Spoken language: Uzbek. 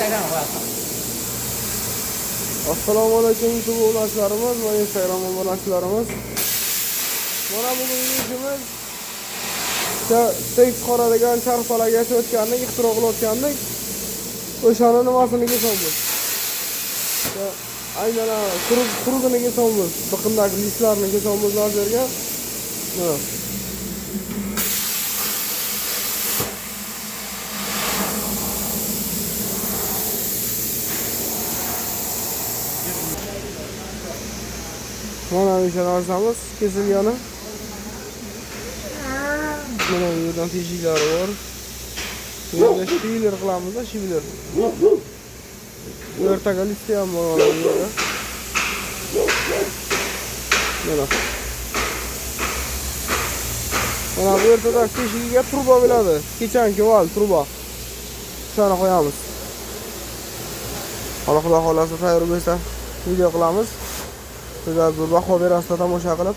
Instagram qo'yasan. Assalomu alaykum obunachilarimiz va Instagram obunachilarimiz. Mana bugungi ishimiz teks qoradigan charxpalaga o'tgandik, ixtiro qilayotgandik. O'shani nimasini kesamiz. Aynan qurug'ini kesamiz. Biqindagi listlarni kesamiz lazerga. Mana. Mana o'shani olamiz, kesilgani. Mana bu yerdan teshiklari bor. Bu yerda shivler qilamiz, shivler. O'rtaga listi ham bor bu yerda. Mana bu yerda teshigiga turbo bo'ladi. Kechanki val turbo. Shuni qo'yamiz. Xudo xolasa tayyor bo'lsa video qilamiz. Sizlar baho berasizlar tomosha qilib.